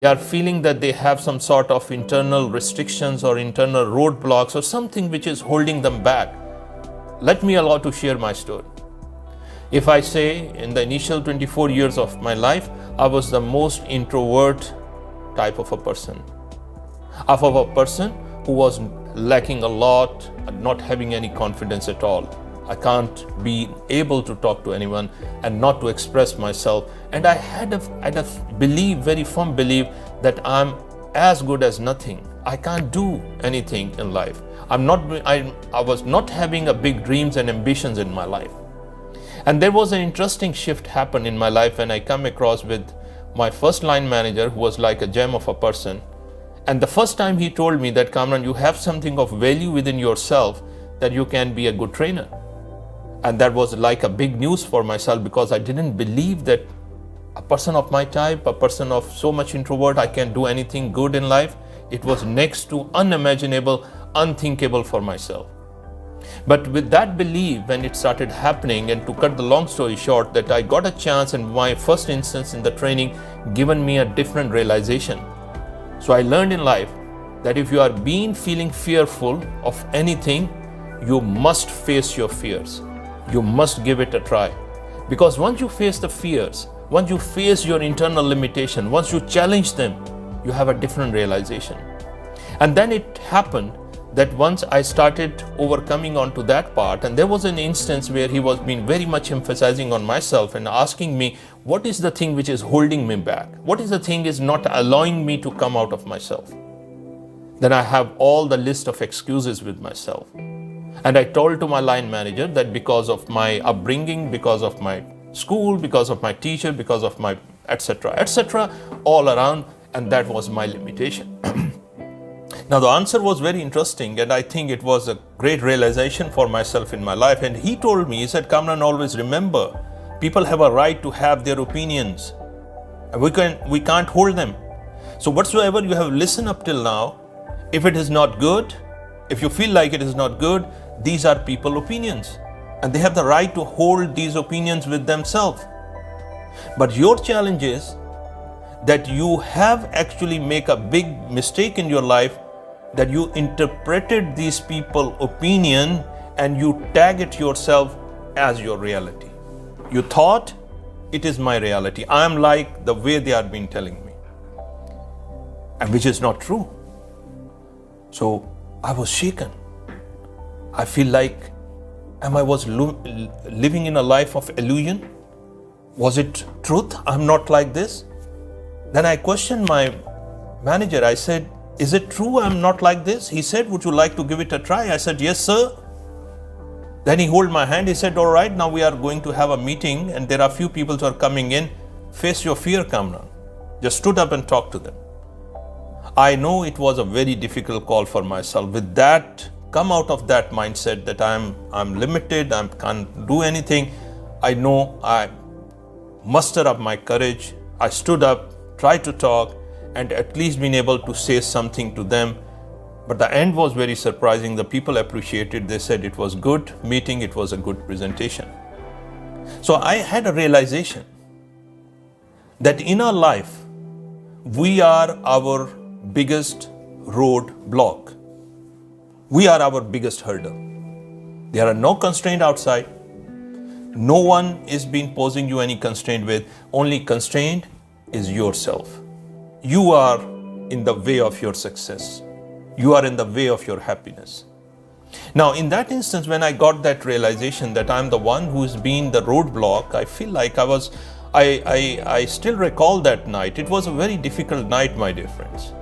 They are feeling that they have some sort of internal restrictions or internal roadblocks or something which is holding them back. Let me allow to share my story. If I say in the initial 24 years of my life, I was the most introvert type of a person. Of a person who was lacking a lot, not having any confidence at all. I can't be able to talk to anyone and not to express myself. And I had a belief, very firm belief, that I'm as good as nothing. I can't do anything in life. I was not having a big dreams and ambitions in my life. And there was an interesting shift happen in my life when I come across with my first line manager, who was like a gem of a person. And the first time he told me that, Kamran, you have something of value within yourself, that you can be a good trainer. And that was like a big news for myself, because I didn't believe that a person of my type, a person of so much introvert, I can do anything good in life. It was next to unimaginable, unthinkable for myself. But with that belief, when it started happening, and to cut the long story short, that I got a chance in my first instance in the training, given me a different realization. So I learned in life that if you are feeling fearful of anything, you must face your fears. You must give it a try. Because once you face the fears, once you face your internal limitation, once you challenge them, you have a different realization. And then it happened that once I started overcoming onto that part, and there was an instance where he was being very much emphasizing on myself and asking me, what is the thing which is holding me back? What is the thing is not allowing me to come out of myself? Then I have all the list of excuses with myself. And I told to my line manager that because of my upbringing, because of my school, because of my teacher, because of my etc., all around, and that was my limitation. Now the answer was very interesting, and I think it was a great realization for myself in my life. And he told me, he said, Kamran, always remember, people have a right to have their opinions. And we can't hold them. So whatsoever you have listened up till now, if it is not good, if you feel like it is not good, these are people's opinions. And they have the right to hold these opinions with themselves. But your challenge is that you have actually made a big mistake in your life, that you interpreted these people's opinion and you tag it yourself as your reality. You thought it is my reality. I am like the way they have been telling me, and which is not true. So I was shaken. I feel like I was living in a life of illusion. Was it truth? I'm not like this. Then I questioned my manager. I said, is it true I'm not like this? He said, would you like to give it a try? I said, yes, sir. Then he held my hand. He said, all right, now we are going to have a meeting and there are a few people who are coming in. Face your fear, Kamran. Just stood up and talked to them. I know it was a very difficult call for myself. With that, come out of that mindset that I'm limited, I can't do anything. I know I muster up my courage. I stood up, tried to talk, and at least been able to say something to them. But the end was very surprising. The people appreciated. They said it was good meeting, it was a good presentation. So I had a realization that in our life, we are our biggest roadblock. We are our biggest hurdle. There are no constraints outside. No one is being posing you any constraint with. Only constraint is yourself. You are in the way of your success. You are in the way of your happiness. Now, in that instance, when I got that realization that I'm the one who's been the roadblock, I feel like I still recall that night. It was a very difficult night, my dear friends.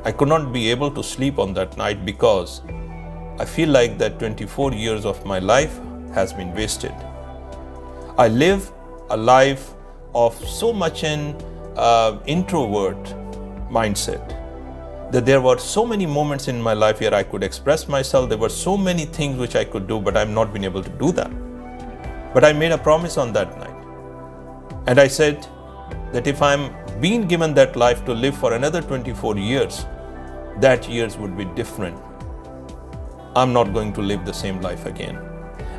I could not be able to sleep on that night because I feel like that 24 years of my life has been wasted. I live a life of so much an introvert mindset that there were so many moments in my life where I could express myself. There were so many things which I could do, but I've not been able to do that. But I made a promise on that night. And I said that if I'm being given that life to live for another 24 years, that years would be different. I'm not going to live the same life again.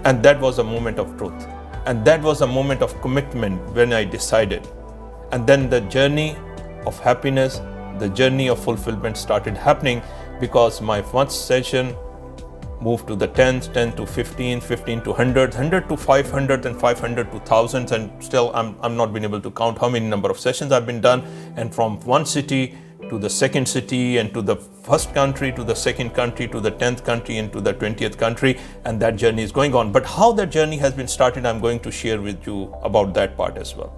And that was a moment of truth. And that was a moment of commitment when I decided. And then the journey of happiness, the journey of fulfillment started happening, because my first session moved to the 10th, 10 to 15, 15 to 100, 100 to 500, and 500 to thousands, and still I'm not been able to count how many number of sessions I've been done. And from one city to the second city, and to the first country, to the second country, to the 10th country, and to the 20th country, and that journey is going on. But how that journey has been started, I'm going to share with you about that part as well.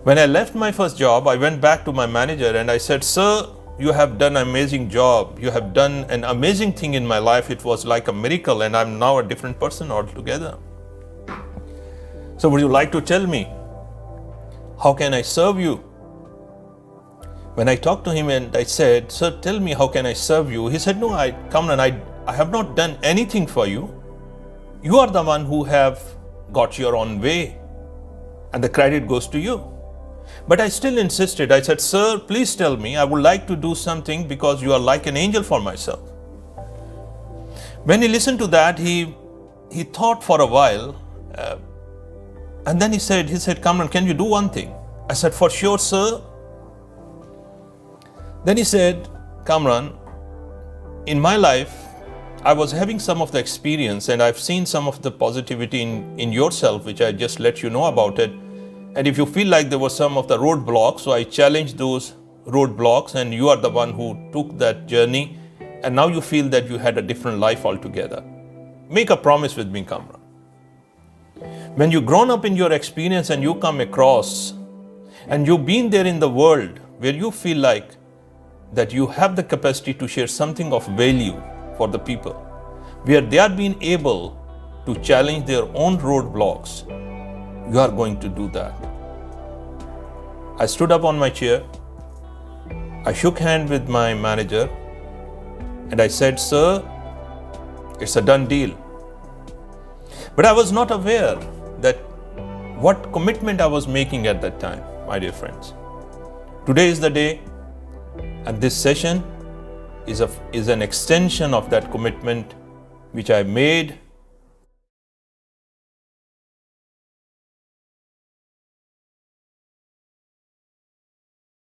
When I left my first job, I went back to my manager and I said, "Sir, you have done an amazing job. You have done an amazing thing in my life. It was like a miracle, and I'm now a different person altogether. So would you like to tell me, how can I serve you?" When I talked to him and I said, "Sir, tell me, how can I serve you?" He said, "No, Kamran, I have not done anything for you. You are the one who have got your own way, and the credit goes to you." But I still insisted. I said, "Sir, please tell me. I would like to do something, because you are like an angel for myself." When he listened to that, he thought for a while, and then he said, "Kamran, can you do one thing?" I said, "For sure, sir." Then he said, "Kamran, in my life, I was having some of the experience, and I've seen some of the positivity in yourself, which I just let you know about it. And if you feel like there were some of the roadblocks, so I challenged those roadblocks, and you are the one who took that journey, and now you feel that you had a different life altogether. Make a promise with me, Kamran. When you've grown up in your experience and you come across, and you've been there in the world where you feel like that you have the capacity to share something of value for the people, where they are being able to challenge their own roadblocks, you are going to do that." I stood up on my chair, I shook hands with my manager, and I said, "Sir, it's a done deal." But I was not aware that what commitment I was making at that time, my dear friends. Today is the day, and this session is an extension of that commitment which I made